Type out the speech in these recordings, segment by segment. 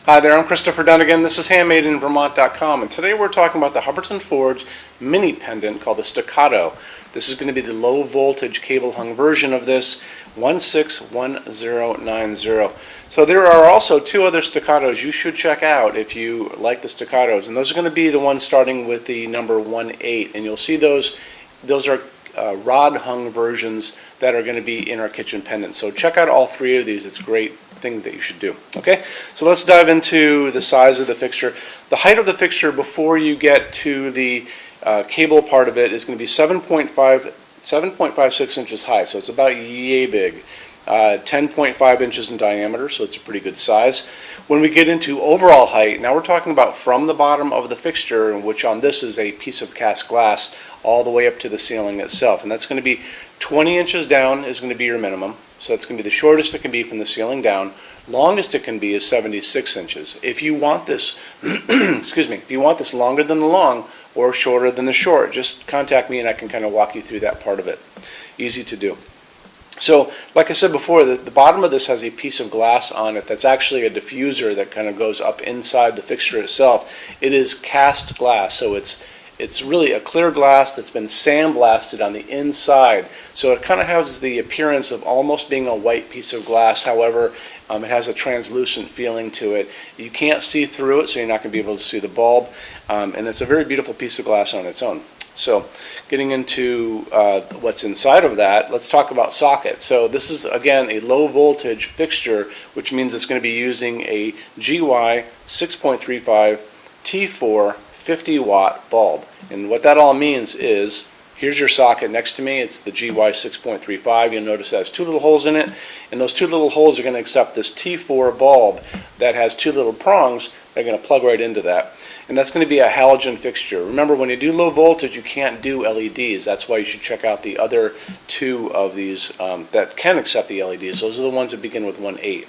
Hi there, I'm Christopher Dunn again. This is HandmadeInVermont.com, and today we're talking about the Hubbardton Forge mini pendant called the Staccato. This is going to be the low voltage cable hung version of this, 161090. So there are also two other staccatos you should check out if you like the staccatos, and those are going to be the ones starting with the number 18, and you'll see those are rod hung versions that are going to be in our kitchen pendant. So check out all three of these. It's a great thing that you should do. Okay, so let's dive into the size of the fixture. The height of the fixture before you get to the cable part of it is going to be 7.56 inches high, so it's about yay big. 10.5 inches in diameter, so it's a pretty good size. When we get into overall height, now we're talking about from the bottom of the fixture, which on this is a piece of cast glass, all the way up to the ceiling itself, and that's going to be 20 inches down is going to be your minimum. So that's going to be the shortest it can be from the ceiling down. Longest it can be is 76 inches. If you want this, excuse me, if you want this longer than the long or shorter than the short, just contact me and I can kind of walk you through that part of it. Easy to do. So, like I said before, the bottom of this has a piece of glass on it that's actually a diffuser that kind of goes up inside the fixture itself. It is cast glass, so it's really a clear glass that's been sandblasted on the inside. So it kind of has the appearance of almost being a white piece of glass. However, it has a translucent feeling to it. You can't see through it, so you're not going to be able to see the bulb. And it's a very beautiful piece of glass on its own. So getting into what's inside of that, let's talk about socket. So this is, again, a low voltage fixture, which means it's going to be using a GY 6.35 T4 50 watt bulb. And what that all means is, here's your socket next to me. It's the GY 6.35. You'll notice it has two little holes in it, and those two little holes are going to accept this T4 bulb that has two little prongs. They're going to plug right into that. And that's going to be a halogen fixture. Remember, when you do low voltage, you can't do LEDs. That's why you should check out the other two of these that can accept the LEDs. Those are the ones that begin with 18.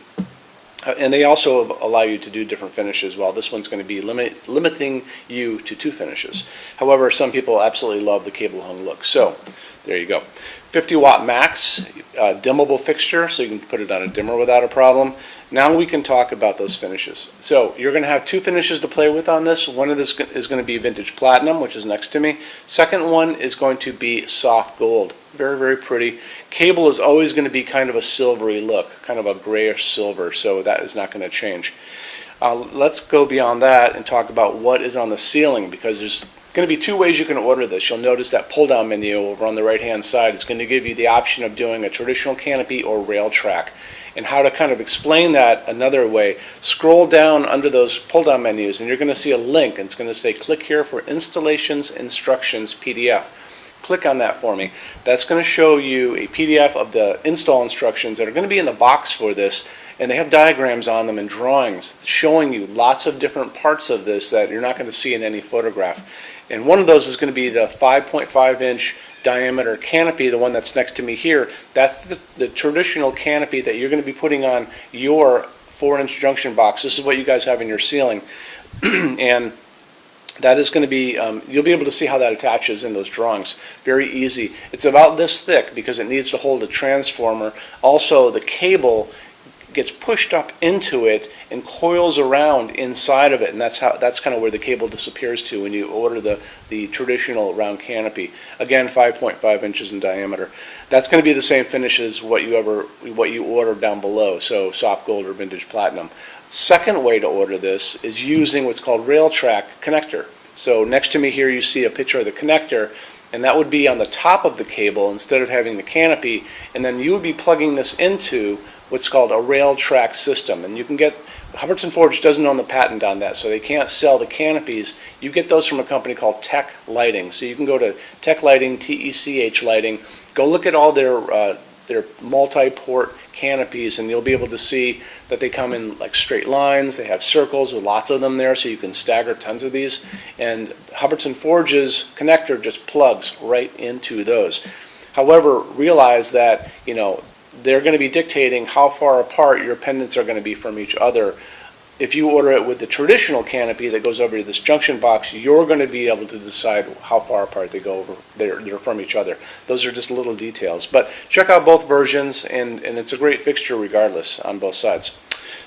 And they also allow you to do different finishes, while this one's going to be limiting you to two finishes. However, some people absolutely love the cable hung look. So there you go. 50 watt max, dimmable fixture, so you can put it on a dimmer without a problem. Now we can talk about those finishes. So you're going to have two finishes to play with on this. One of this is going to be vintage platinum, which is next to me. Second one is going to be soft gold. Very, very pretty. Cable is always going to be kind of a silvery look, kind of a grayish silver, so that is not going to change. Let's go beyond that and talk about what is on the ceiling, because there's going to be two ways you can order this. You'll notice that pull down menu over on the right hand side is going to give you the option of doing a traditional canopy or rail track. And how to kind of explain that another way, scroll down under those pull down menus and you're going to see a link, and it's going to say click here for installations instructions PDF. Click on that for me. That's going to show you a PDF of the install instructions that are going to be in the box for this, and they have diagrams on them and drawings showing you lots of different parts of this that you're not going to see in any photograph. And one of those is going to be the 5.5 inch diameter canopy, the one that's next to me here. That's the traditional canopy that you're going to be putting on your 4-inch junction box. This is what you guys have in your ceiling. And that is going to be, you'll be able to see how that attaches in those drawings. Very easy. It's about this thick because it needs to hold a transformer. Also, the cable gets pushed up into it and coils around inside of it, and that's kind of where the cable disappears to when you order the traditional round canopy. Again, 5.5 inches in diameter. That's going to be the same finish as what you order down below, so soft gold or vintage platinum. Second way to order this is using what's called rail track connector. So next to me here you see a picture of the connector, and that would be on the top of the cable instead of having the canopy, and then you would be plugging this into what's called a rail track system. And you can get, Hubbardton Forge doesn't own the patent on that, so they can't sell the canopies. You get those from a company called Tech Lighting. So you can go to Tech Lighting, TECH Lighting, go look at all their multi-port canopies, and you'll be able to see that they come in like straight lines. They have circles with lots of them there, so you can stagger tons of these. And Hubbardton Forge's connector just plugs right into those. However, realize that, they're going to be dictating how far apart your pendants are going to be from each other. If you order it with the traditional canopy that goes over to this junction box, you're going to be able to decide how far apart they go over. They're from each other. Those are just little details. But check out both versions, and it's a great fixture regardless on both sides.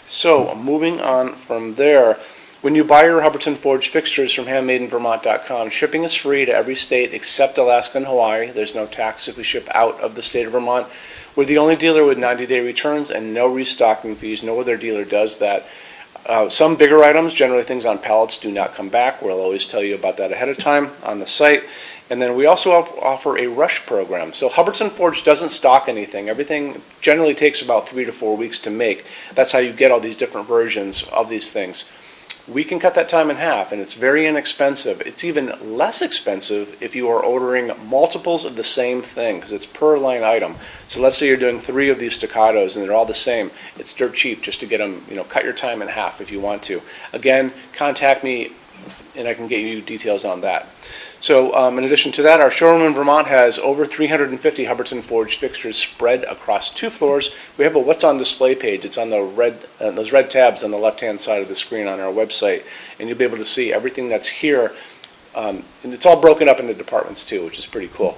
So moving on from there, when you buy your Hubbardton forged fixtures from HandmadeInVermont.com, shipping is free to every state except Alaska and Hawaii. There's no tax if we ship out of the state of Vermont. We're the only dealer with 90-day returns and no restocking fees. No other dealer does that. Some bigger items, generally things on pallets, do not come back. We'll always tell you about that ahead of time on the site. And then we also offer a rush program. So Hubbardton Forge doesn't stock anything. Everything generally takes about 3 to 4 weeks to make. That's how you get all these different versions of these things. We can cut that time in half, and it's very inexpensive. It's even less expensive if you are ordering multiples of the same thing, because it's per line item. So let's say you're doing 3 of these staccatos and they're all the same. It's dirt cheap just to get them, cut your time in half if you want to. Again, contact me and I can get you details on that. So in addition to that, our showroom in Vermont has over 350 Hubbardton forged fixtures spread across 2 floors. We have a what's on display page. It's on the those red tabs on the left-hand side of the screen on our website, and you'll be able to see everything that's here. And it's all broken up into departments too, which is pretty cool.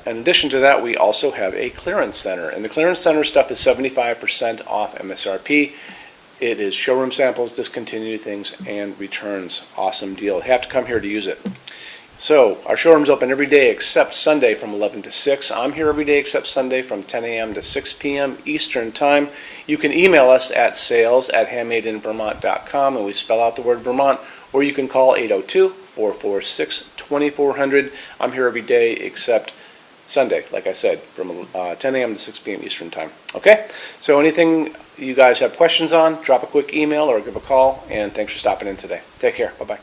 In addition to that, we also have a clearance center, and the clearance center stuff is 75% off MSRP. It is showroom samples, discontinued things, and returns. Awesome deal. You have to come here to use it. So our showroom's open every day except Sunday from 11 to 6. I'm here every day except Sunday from 10 a.m. to 6 p.m. Eastern Time. You can email us at sales@HandmadeInVermont.com, and we spell out the word Vermont, or you can call 802-446-2400. I'm here every day except Sunday, like I said, from 10 a.m. to 6 p.m. Eastern Time. Okay? So anything you guys have questions on, drop a quick email or give a call, and thanks for stopping in today. Take care. Bye-bye.